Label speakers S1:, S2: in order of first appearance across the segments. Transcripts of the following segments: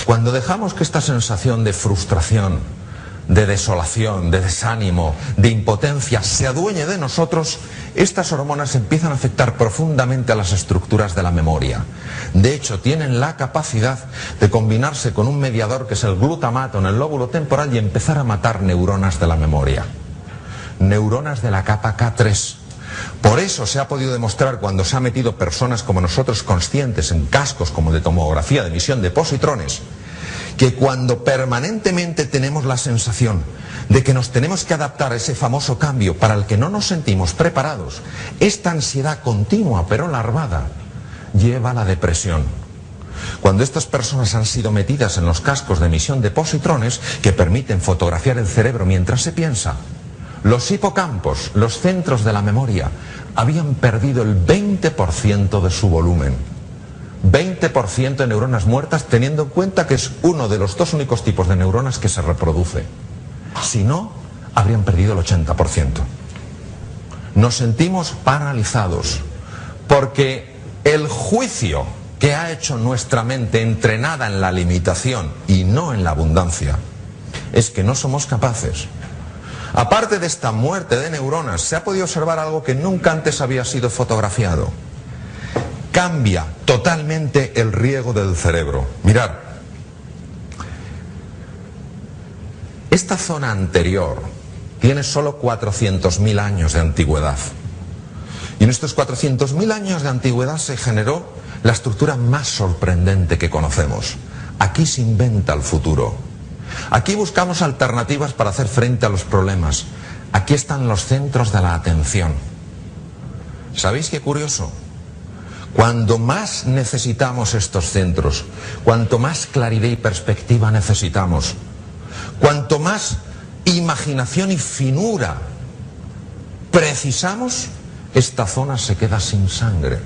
S1: Cuando dejamos que esta sensación de frustración, de desolación, de desánimo, de impotencia se adueñe de nosotros, estas hormonas empiezan a afectar profundamente a las estructuras de la memoria. De hecho, tienen la capacidad de combinarse con un mediador que es el glutamato en el lóbulo temporal y empezar a matar neuronas de la memoria. Neuronas de la capa K3. Por eso se ha podido demostrar cuando se ha metido personas como nosotros conscientes en cascos como de tomografía de emisión de positrones, que cuando permanentemente tenemos la sensación de que nos tenemos que adaptar a ese famoso cambio para el que no nos sentimos preparados, esta ansiedad continua pero larvada lleva a la depresión. Cuando estas personas han sido metidas en los cascos de emisión de positrones que permiten fotografiar el cerebro mientras se piensa, los hipocampos, los centros de la memoria, habían perdido el 20% de su volumen. 20% de neuronas muertas, teniendo en cuenta que es uno de los dos únicos tipos de neuronas que se reproduce. Si no, habrían perdido el 80%. Nos sentimos paralizados porque el juicio que ha hecho nuestra mente entrenada en la limitación y no en la abundancia es que no somos capaces. Aparte de esta muerte de neuronas, se ha podido observar algo que nunca antes había sido fotografiado. Cambia totalmente el riego del cerebro. Mirad, esta zona anterior tiene solo 400.000 años de antigüedad. Y en estos 400.000 años de antigüedad se generó la estructura más sorprendente que conocemos. Aquí se inventa el futuro. Aquí buscamos alternativas para hacer frente a los problemas. Aquí están los centros de la atención. ¿Sabéis qué curioso? Cuando más necesitamos estos centros, cuanto más claridad y perspectiva necesitamos, cuanto más imaginación y finura precisamos, esta zona se queda sin sangre.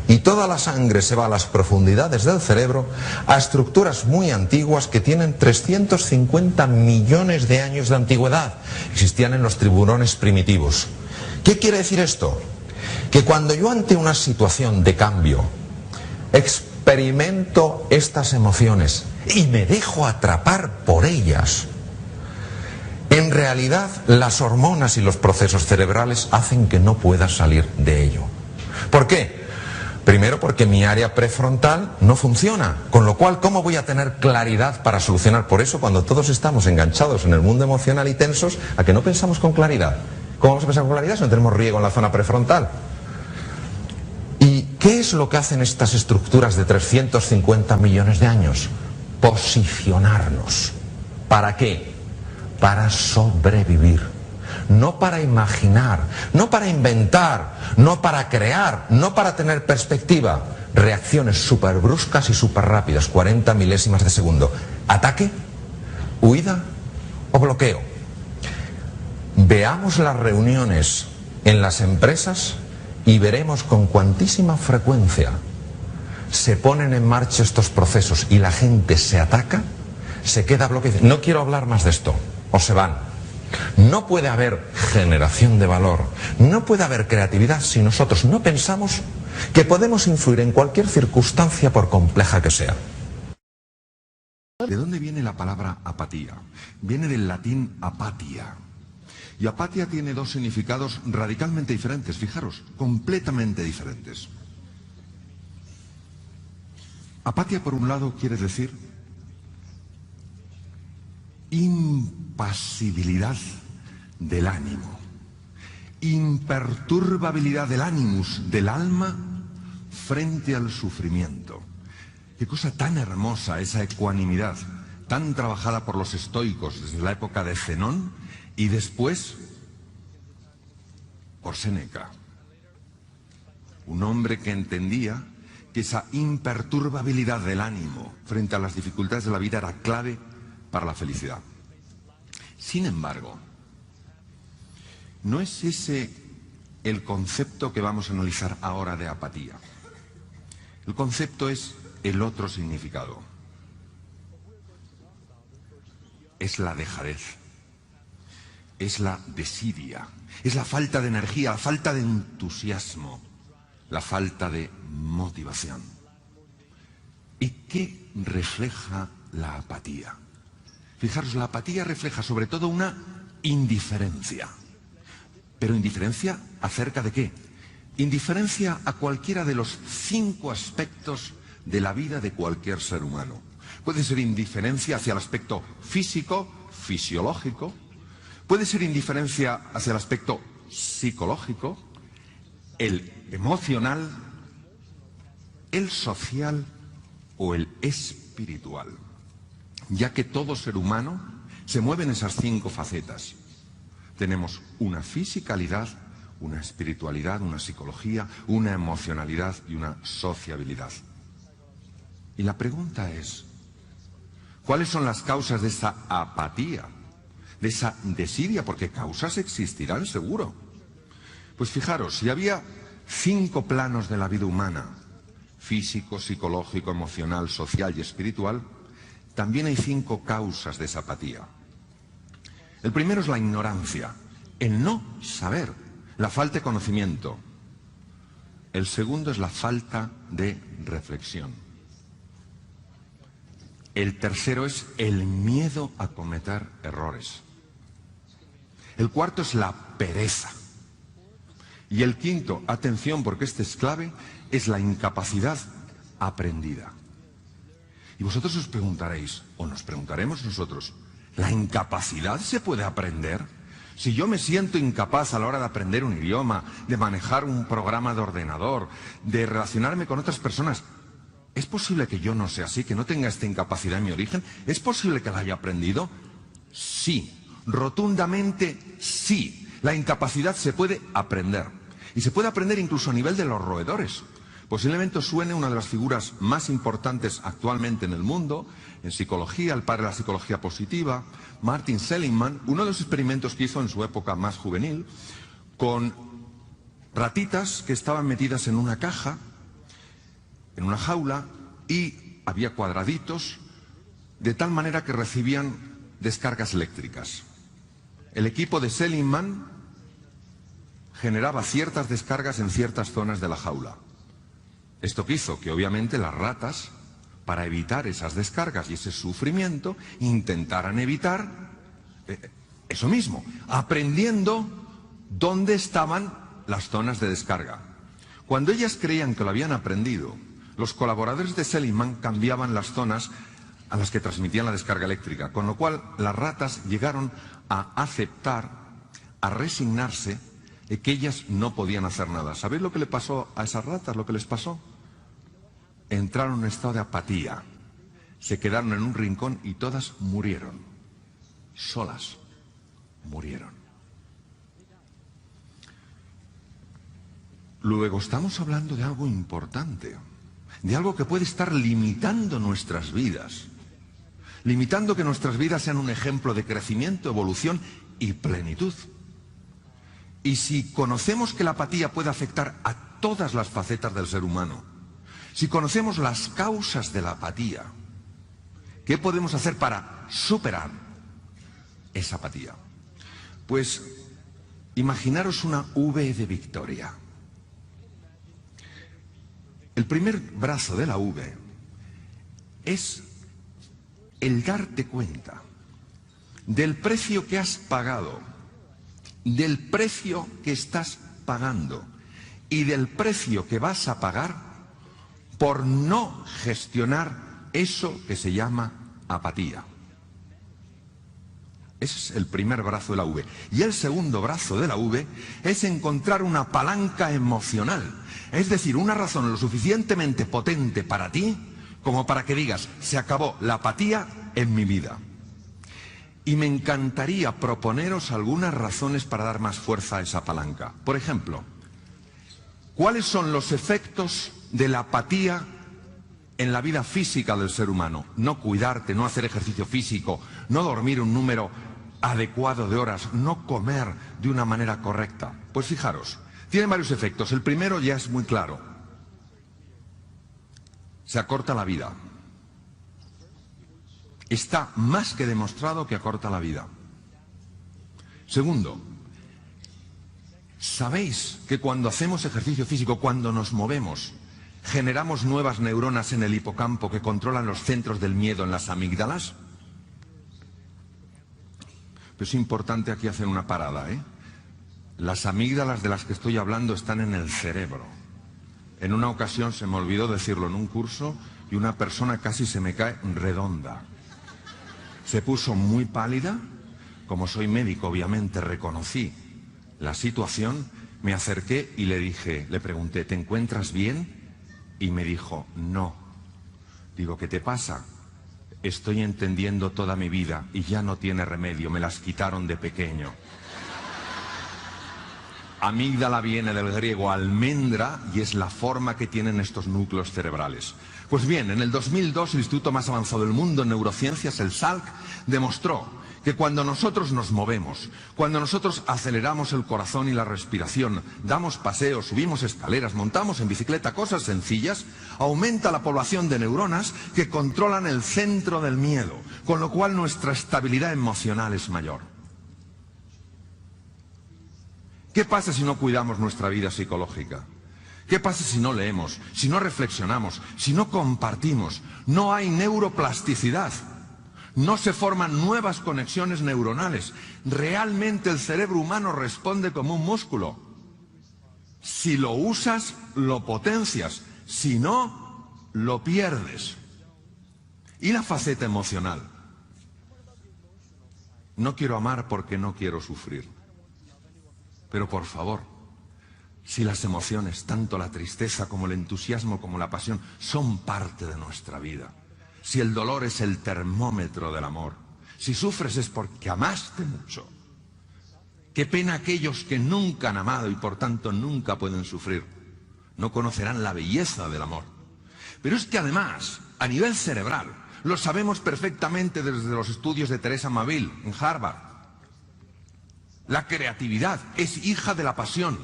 S1: Y toda la sangre se va a las profundidades del cerebro, a estructuras muy antiguas que tienen 350 millones de años de antigüedad. Existían en los tiburones primitivos. ¿Qué quiere decir esto? Que cuando yo ante una situación de cambio experimento estas emociones y me dejo atrapar por ellas, en realidad las hormonas y los procesos cerebrales hacen que no pueda salir de ello. ¿Por qué? Primero porque mi área prefrontal no funciona, con lo cual ¿cómo voy a tener claridad para solucionar? Por eso cuando todos estamos enganchados en el mundo emocional y tensos, ¿a que no pensamos con claridad? ¿Cómo vamos a pensar con claridad si no tenemos riego en la zona prefrontal? ¿Y qué es lo que hacen estas estructuras de 350 millones de años? Posicionarnos. ¿Para qué? Para sobrevivir. No para imaginar, no para inventar, no para crear, no para tener perspectiva. Reacciones súper bruscas y súper rápidas, 40 milésimas de segundo. Ataque, huida o bloqueo. Veamos las reuniones en las empresas y veremos con cuantísima frecuencia se ponen en marcha estos procesos y la gente se ataca, se queda bloqueada. No quiero hablar más de esto, o se van. No puede haber generación de valor, no puede haber creatividad si nosotros no pensamos que podemos influir en cualquier circunstancia por compleja que sea.
S2: ¿De dónde viene la palabra apatía? Viene del latín apatia. Y apatia tiene dos significados radicalmente diferentes, fijaros, completamente diferentes. Apatia, por un lado, quiere decir impasibilidad del ánimo, imperturbabilidad del ánimus, del alma, frente al sufrimiento. Qué cosa tan hermosa esa ecuanimidad, tan trabajada por los estoicos desde la época de Zenón y después por Séneca. Un hombre que entendía que esa imperturbabilidad del ánimo frente a las dificultades de la vida era clave para la felicidad. Sin embargo, no es ese el concepto que vamos a analizar ahora de apatía. El concepto es el otro significado. Es la dejadez, es la desidia, es la falta de energía, la falta de entusiasmo, la falta de motivación. ¿Y qué refleja la apatía. Fijaros, la apatía refleja sobre todo una indiferencia. ¿Pero indiferencia acerca de qué? Indiferencia a cualquiera de los 5 aspectos de la vida de cualquier ser humano. Puede ser indiferencia hacia el aspecto físico, fisiológico. Puede ser indiferencia hacia el aspecto psicológico, el emocional, el social o el espiritual. Ya que todo ser humano se mueve en esas 5 facetas. Tenemos una fisicalidad, una espiritualidad, una psicología, una emocionalidad y una sociabilidad. Y la pregunta es, ¿cuáles son las causas de esa apatía, de esa desidia? Porque causas existirán seguro. Pues fijaros, si había 5 planos de la vida humana, físico, psicológico, emocional, social y espiritual, también hay 5 causas de esa apatía. El primero es la ignorancia, el no saber, la falta de conocimiento. El segundo es la falta de reflexión. El tercero es el miedo a cometer errores. El cuarto es la pereza. Y el quinto, atención porque este es clave, es la incapacidad aprendida. Y vosotros os preguntaréis, o nos preguntaremos nosotros, ¿la incapacidad se puede aprender? Si yo me siento incapaz a la hora de aprender un idioma, de manejar un programa de ordenador, de relacionarme con otras personas, ¿es posible que yo no sea así, que no tenga esta incapacidad en mi origen? ¿Es posible que la haya aprendido? Sí, rotundamente sí. La incapacidad se puede aprender. Y se puede aprender incluso a nivel de los roedores. Posiblemente os suene una de las figuras más importantes actualmente en el mundo, en psicología, el padre de la psicología positiva, Martin Seligman, uno de los experimentos que hizo en su época más juvenil, con ratitas que estaban metidas en una caja, en una jaula, y había cuadraditos, de tal manera que recibían descargas eléctricas. El equipo de Seligman generaba ciertas descargas en ciertas zonas de la jaula. Esto que hizo que obviamente las ratas, para evitar esas descargas y ese sufrimiento, intentaran evitar eso mismo, aprendiendo dónde estaban las zonas de descarga. Cuando ellas creían que lo habían aprendido, los colaboradores de Seligman cambiaban las zonas a las que transmitían la descarga eléctrica, con lo cual las ratas llegaron a aceptar, a resignarse de que ellas no podían hacer nada. ¿Sabéis lo que le pasó a esas ratas? Lo que les pasó. Entraron en un estado de apatía. Se quedaron en un rincón y todas murieron. Solas. Murieron. Luego estamos hablando de algo importante. De algo que puede estar limitando nuestras vidas. Limitando que nuestras vidas sean un ejemplo de crecimiento, evolución y plenitud. Y si conocemos que la apatía puede afectar a todas las facetas del ser humano, si conocemos las causas de la apatía, ¿qué podemos hacer para superar esa apatía? Pues imaginaros una V de victoria. El primer brazo de la V es el darte cuenta del precio que has pagado, del precio que estás pagando y del precio que vas a pagar por no gestionar eso que se llama apatía. Ese es el primer brazo de la V. Y el segundo brazo de la V es encontrar una palanca emocional, es decir, una razón lo suficientemente potente para ti como para que digas, se acabó la apatía en mi vida. Y me encantaría proponeros algunas razones para dar más fuerza a esa palanca. Por ejemplo, ¿cuáles son los efectos de la apatía en la vida física del ser humano? No cuidarte, no hacer ejercicio físico, no dormir un número adecuado de horas, no comer de una manera correcta. Pues fijaros, tiene varios efectos. El primero ya es muy claro. Se acorta la vida. Está más que demostrado que acorta la vida. Segundo, ¿sabéis que cuando hacemos ejercicio físico, cuando nos movemos, generamos nuevas neuronas en el hipocampo que controlan los centros del miedo en las amígdalas. Pero es importante aquí hacer una parada, ¿eh? Las amígdalas de las que estoy hablando están en el cerebro. En una ocasión se me olvidó decirlo en un curso y una persona casi se me cae redonda. Se puso muy pálida. Como soy médico, obviamente reconocí la situación, me acerqué y le pregunté, ¿te encuentras bien? Y me dijo, no. Digo, ¿qué te pasa? Estoy entendiendo toda mi vida y ya no tiene remedio, me las quitaron de pequeño. Amígdala viene del griego almendra y es la forma que tienen estos núcleos cerebrales. Pues bien, en el 2002 el instituto más avanzado del mundo en neurociencias, el Salk, demostró que cuando nosotros nos movemos, cuando nosotros aceleramos el corazón y la respiración, damos paseos, subimos escaleras, montamos en bicicleta, cosas sencillas, aumenta la población de neuronas que controlan el centro del miedo, con lo cual nuestra estabilidad emocional es mayor. ¿Qué pasa si no cuidamos nuestra vida psicológica? ¿Qué pasa si no leemos, si no reflexionamos, si no compartimos? No hay neuroplasticidad. No se forman nuevas conexiones neuronales. Realmente el cerebro humano responde como un músculo. Si lo usas, lo potencias. Si no, lo pierdes. ¿Y la faceta emocional? No quiero amar porque no quiero sufrir. Pero por favor, si las emociones, tanto la tristeza como el entusiasmo como la pasión, son parte de nuestra vida, si el dolor es el termómetro del amor, si sufres es porque amaste mucho, qué pena aquellos que nunca han amado y por tanto nunca pueden sufrir, no conocerán la belleza del amor. Pero es que además, a nivel cerebral, lo sabemos perfectamente desde los estudios de Teresa Maville en Harvard. La creatividad es hija de la pasión.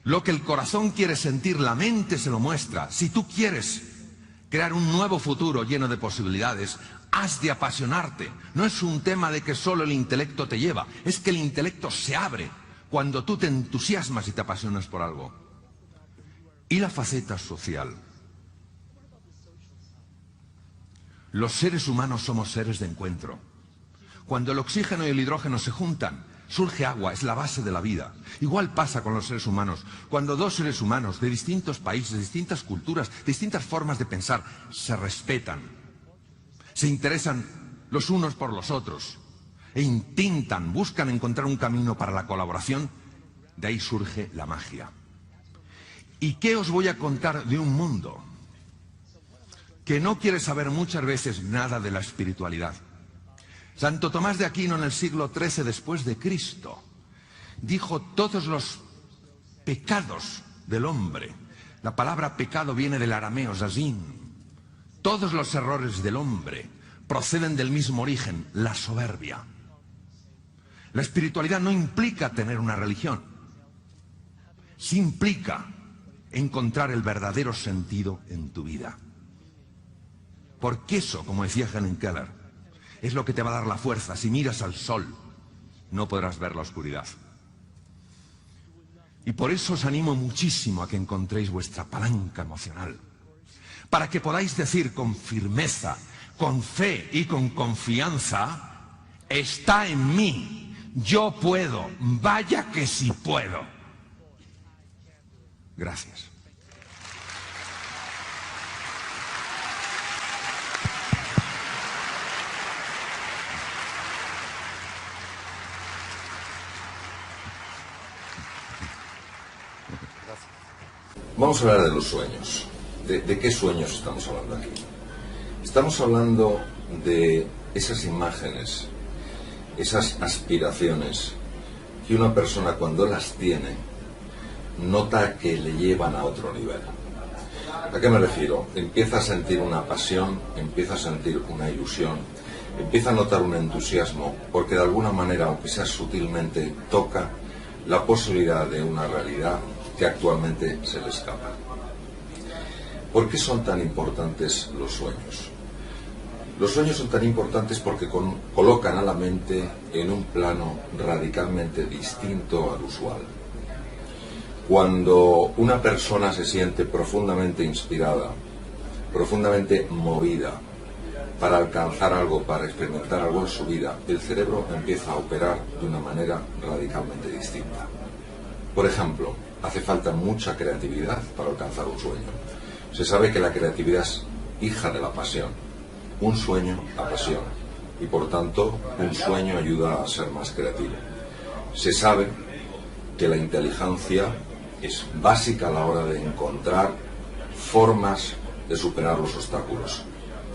S2: Lo que el corazón quiere sentir, la mente se lo muestra. Si tú quieres crear un nuevo futuro lleno de posibilidades, has de apasionarte. No es un tema de que solo el intelecto te lleva, es que el intelecto se abre cuando tú te entusiasmas y te apasionas por algo. Y la faceta social. Los seres humanos somos seres de encuentro. Cuando el oxígeno y el hidrógeno se juntan, surge agua, es la base de la vida. Igual pasa con los seres humanos. Cuando dos seres humanos de distintos países, distintas culturas, distintas formas de pensar, se respetan, se interesan los unos por los otros e intentan, buscan encontrar un camino para la colaboración, de ahí surge la magia. ¿Y qué os voy a contar de un mundo que no quiere saber muchas veces nada de la espiritualidad? Santo Tomás de Aquino en el siglo XIII después de Cristo dijo todos los pecados del hombre. La palabra pecado viene del arameo, zazín. Todos los errores del hombre proceden del mismo origen, la soberbia. La espiritualidad no implica tener una religión. Sí implica encontrar el verdadero sentido en tu vida. Porque eso, como decía Helen Keller, es lo que te va a dar la fuerza. Si miras al sol, no podrás ver la oscuridad. Y por eso os animo muchísimo a que encontréis vuestra palanca emocional, para que podáis decir con firmeza, con fe y con confianza, está en mí, yo puedo, vaya que sí puedo. Gracias.
S3: Vamos a hablar de los sueños. ¿De qué sueños estamos hablando aquí? Estamos hablando de esas imágenes, esas aspiraciones que una persona cuando las tiene nota que le llevan a otro nivel. ¿A qué me refiero? Empieza a sentir una pasión, empieza a sentir una ilusión, empieza a notar un entusiasmo, porque de alguna manera, aunque sea sutilmente, toca la posibilidad de una realidad que actualmente se le escapa. ¿Por qué son tan importantes los sueños? Los sueños son tan importantes porque colocan a la mente en un plano radicalmente distinto al usual. Cuando una persona se siente profundamente inspirada, profundamente movida para alcanzar algo, para experimentar algo en su vida, el cerebro empieza a operar de una manera radicalmente distinta. Por ejemplo, hace falta mucha creatividad para alcanzar un sueño. Se sabe que la creatividad es hija de la pasión. Un sueño apasiona y por tanto un sueño ayuda a ser más creativo. Se sabe que la inteligencia es básica a la hora de encontrar formas de superar los obstáculos.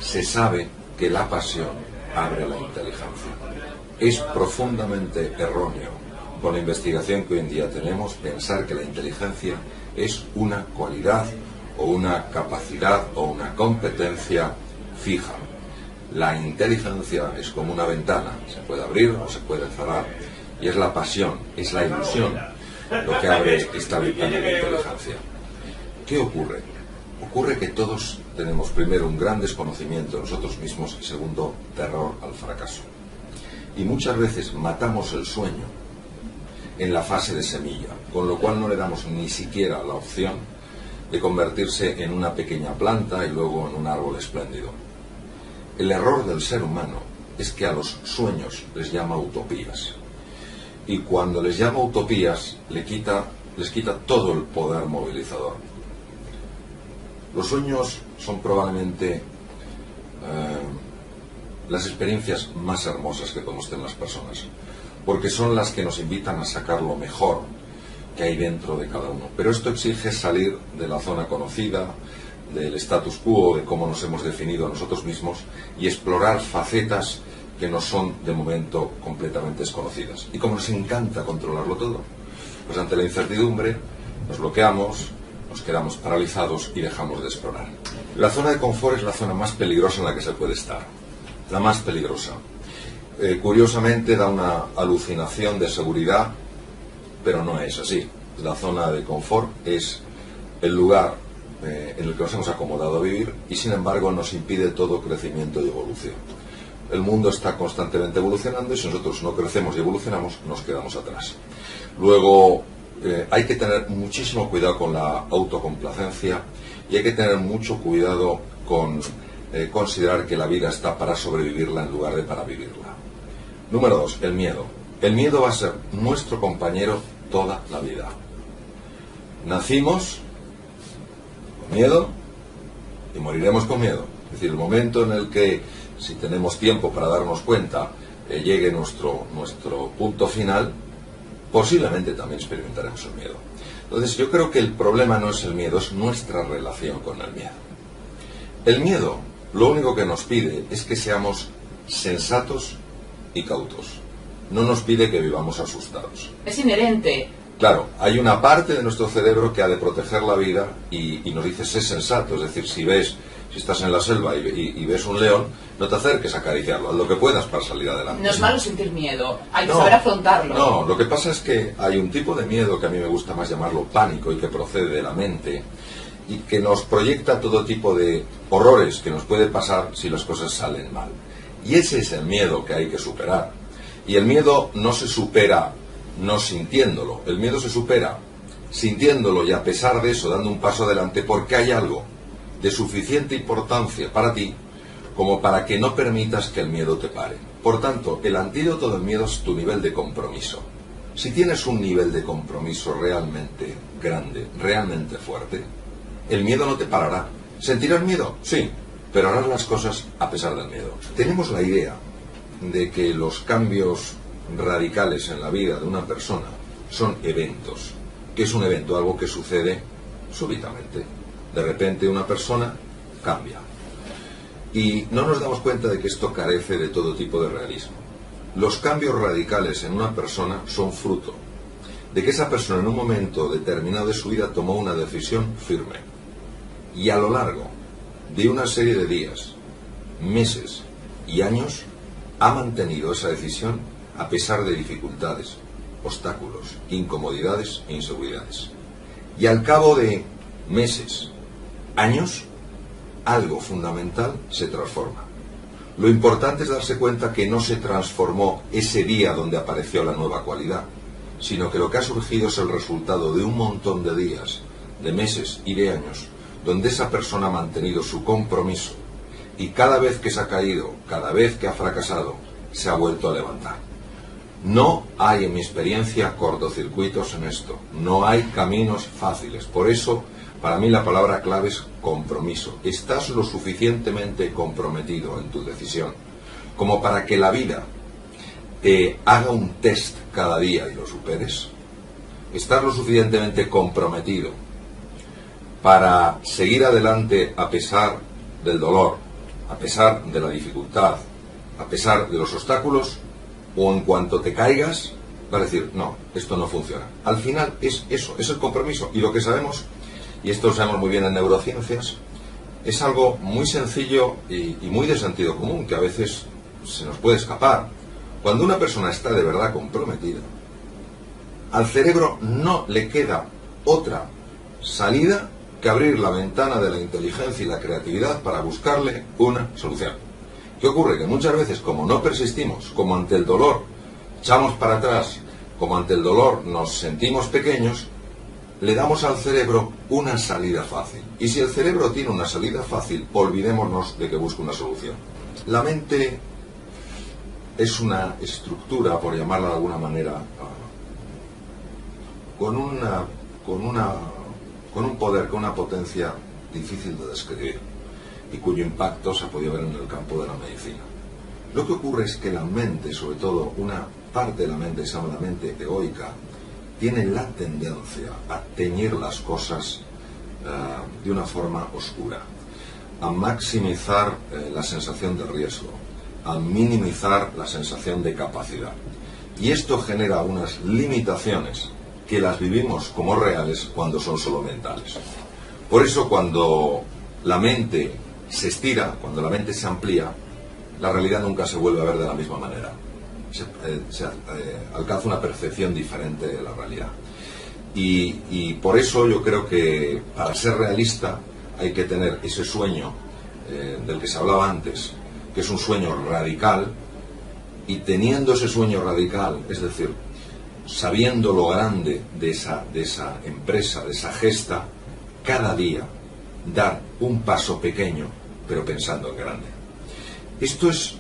S3: Se sabe que la pasión abre la inteligencia. Es profundamente erróneo, con la investigación que hoy en día tenemos, pensar que la inteligencia es una cualidad o una capacidad o una competencia fija. La inteligencia es como una ventana, se puede abrir o se puede cerrar, y es la pasión, es la ilusión lo que abre esta ventana de inteligencia. ¿Qué ocurre? Ocurre que todos tenemos primero un gran desconocimiento de nosotros mismos y segundo, terror al fracaso. Y muchas veces matamos el sueño en la fase de semilla, con lo cual no le damos ni siquiera la opción de convertirse en una pequeña planta y luego en un árbol espléndido. El error del ser humano es que a los sueños les llama utopías. Y cuando les llama utopías, les quita todo el poder movilizador. Los sueños son probablemente las experiencias más hermosas que podemos tener las personas, porque son las que nos invitan a sacar lo mejor que hay dentro de cada uno. Pero esto exige salir de la zona conocida, del status quo, de cómo nos hemos definido a nosotros mismos, y explorar facetas que nos son de momento completamente desconocidas. Y como nos encanta controlarlo todo, pues ante la incertidumbre nos bloqueamos, nos quedamos paralizados y dejamos de explorar. La zona de confort es la zona más peligrosa en la que se puede estar, la más peligrosa. Curiosamente da una alucinación de seguridad, pero no es así. La zona de confort es el lugar en el que nos hemos acomodado a vivir y sin embargo nos impide todo crecimiento y evolución. El mundo está constantemente evolucionando y si nosotros no crecemos y evolucionamos nos quedamos atrás. Luego hay que tener muchísimo cuidado con la autocomplacencia y hay que tener mucho cuidado con considerar que la vida está para sobrevivirla en lugar de para vivirla. Número 2, el miedo. El miedo va a ser nuestro compañero toda la vida. Nacimos con miedo y moriremos con miedo. Es decir, el momento en el que, si tenemos tiempo para darnos cuenta, llegue nuestro punto final, posiblemente también experimentaremos el miedo. Entonces yo creo que el problema no es el miedo, es nuestra relación con el miedo. El miedo lo único que nos pide es que seamos sensatos y cautos. No nos pide que vivamos asustados.
S4: Es inherente.
S3: Claro, hay una parte de nuestro cerebro que ha de proteger la vida y nos dice sé sensato, es decir, si estás en la selva y ves un león, no te acerques a acariciarlo, haz lo que puedas para salir adelante.
S4: No es malo sentir miedo, hay que saber afrontarlo.
S3: No, lo que pasa es que hay un tipo de miedo que a mí me gusta más llamarlo pánico y que procede de la mente y que nos proyecta todo tipo de horrores que nos puede pasar si las cosas salen mal. Y ese es el miedo que hay que superar. Y el miedo no se supera no sintiéndolo, el miedo se supera sintiéndolo y a pesar de eso dando un paso adelante porque hay algo de suficiente importancia para ti como para que no permitas que el miedo te pare. Por tanto, el antídoto del miedo es tu nivel de compromiso. Si tienes un nivel de compromiso realmente grande, realmente fuerte, el miedo no te parará. ¿Sentirás miedo? Sí, pero harás las cosas a pesar del miedo. Tenemos la idea de que los cambios radicales en la vida de una persona son eventos. ¿Qué es un evento? Algo que sucede súbitamente. De repente una persona cambia. Y no nos damos cuenta de que esto carece de todo tipo de realismo. Los cambios radicales en una persona son fruto de que esa persona en un momento determinado de su vida tomó una decisión firme. Y a lo largo de una serie de días, meses y años, ha mantenido esa decisión a pesar de dificultades, obstáculos, incomodidades e inseguridades. Y al cabo de meses, años, algo fundamental se transforma. Lo importante es darse cuenta que no se transformó ese día donde apareció la nueva cualidad, sino que lo que ha surgido es el resultado de un montón de días, de meses y de años, donde esa persona ha mantenido su compromiso y cada vez que se ha caído, cada vez que ha fracasado, se ha vuelto a levantar. No hay, en mi experiencia, cortocircuitos en esto. No hay caminos fáciles. Por eso, para mí la palabra clave es compromiso. Estás lo suficientemente comprometido en tu decisión como para que la vida te haga un test cada día y lo superes. Estás lo suficientemente comprometido para seguir adelante a pesar del dolor, a pesar de la dificultad, a pesar de los obstáculos, o en cuanto te caigas vas a decir, no, esto no funciona. Al final es eso, es el compromiso. Y lo que sabemos, y esto lo sabemos muy bien en neurociencias, es algo muy sencillo y muy de sentido común, que a veces se nos puede escapar. Cuando una persona está de verdad comprometida, al cerebro no le queda otra salida que abrir la ventana de la inteligencia y la creatividad para buscarle una solución. ¿Qué ocurre? Que muchas veces, como no persistimos, como ante el dolor echamos para atrás, como ante el dolor nos sentimos pequeños, le damos al cerebro una salida fácil. Y si el cerebro tiene una salida fácil, olvidémonos de que busque una solución. La mente es una estructura, por llamarla de alguna manera, con un poder, con una potencia difícil de describir y cuyo impacto se ha podido ver en el campo de la medicina. Lo que ocurre es que la mente, sobre todo una parte de la mente, que se llama la mente egoica, tiene la tendencia a teñir las cosas de una forma oscura, a maximizar la sensación de riesgo, a minimizar la sensación de capacidad. Y esto genera unas limitaciones que las vivimos como reales cuando son solo mentales. Por eso, cuando la mente se estira, cuando la mente se amplía, la realidad nunca se vuelve a ver de la misma manera. Se alcanza una percepción diferente de la realidad. Y por eso yo creo que para ser realista hay que tener ese sueño del que se hablaba antes, que es un sueño radical, y teniendo ese sueño radical, es decir, sabiendo lo grande de esa empresa, de esa gesta, cada día dar un paso pequeño, pero pensando en grande. Esto es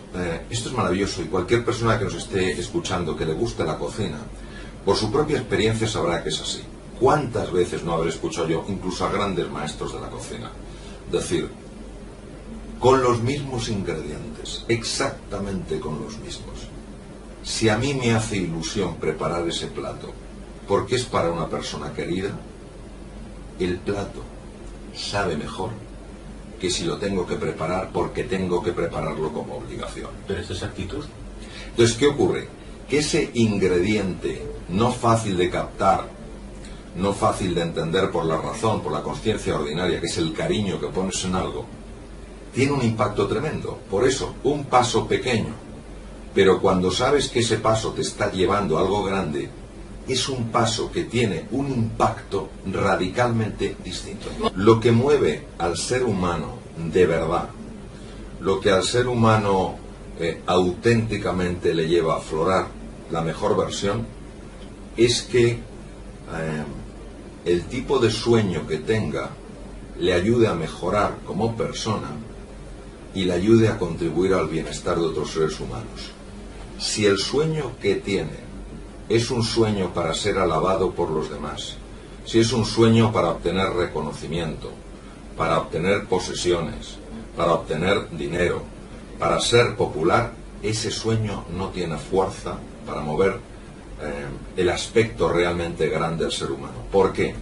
S3: maravilloso, y cualquier persona que nos esté escuchando que le guste la cocina, por su propia experiencia sabrá que es así. ¿Cuántas veces no habré escuchado yo, incluso a grandes maestros de la cocina, decir, con los mismos ingredientes, exactamente con los mismos, si a mí me hace ilusión preparar ese plato, porque es para una persona querida, el plato sabe mejor que si lo tengo que preparar porque tengo que prepararlo como obligación.
S5: Pero esa es actitud.
S3: Entonces, ¿qué ocurre? Que ese ingrediente no fácil de captar, no fácil de entender por la razón, por la conciencia ordinaria, que es el cariño que pones en algo, tiene un impacto tremendo. Por eso, un paso pequeño, pero cuando sabes que ese paso te está llevando a algo grande, es un paso que tiene un impacto radicalmente distinto. Lo que mueve al ser humano de verdad, lo que al ser humano auténticamente le lleva a aflorar la mejor versión, es que el tipo de sueño que tenga le ayude a mejorar como persona y le ayude a contribuir al bienestar de otros seres humanos. Si el sueño que tiene es un sueño para ser alabado por los demás, si es un sueño para obtener reconocimiento, para obtener posesiones, para obtener dinero, para ser popular, ese sueño no tiene fuerza para mover el aspecto realmente grande del ser humano. ¿Por qué?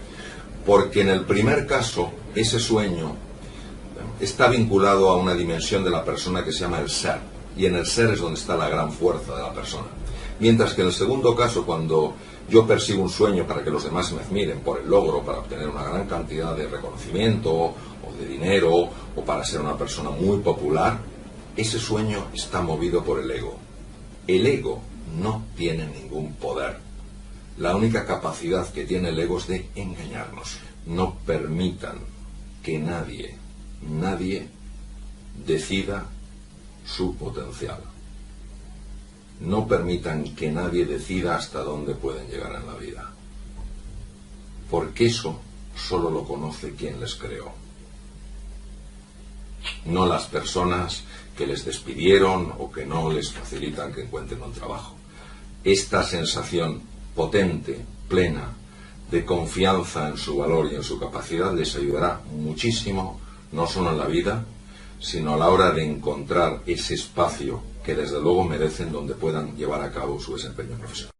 S3: Porque en el primer caso, ese sueño está vinculado a una dimensión de la persona que se llama el ser, y en el ser es donde está la gran fuerza de la persona. Mientras que en el segundo caso, cuando yo persigo un sueño para que los demás me admiren por el logro, para obtener una gran cantidad de reconocimiento o de dinero, o para ser una persona muy popular, ese sueño está movido por el ego. El ego no tiene ningún poder. La única capacidad que tiene el ego es de engañarnos. No permitan que nadie decida su potencial. no permitan que nadie decida hasta dónde pueden llegar en la vida. Porque eso solo lo conoce quien les creó. No las personas que les despidieron o que no les facilitan que encuentren un trabajo. Esta sensación potente, plena, de confianza en su valor y en su capacidad les ayudará muchísimo, no solo en la vida, sino a la hora de encontrar ese espacio que desde luego merecen donde puedan llevar a cabo su desempeño profesional.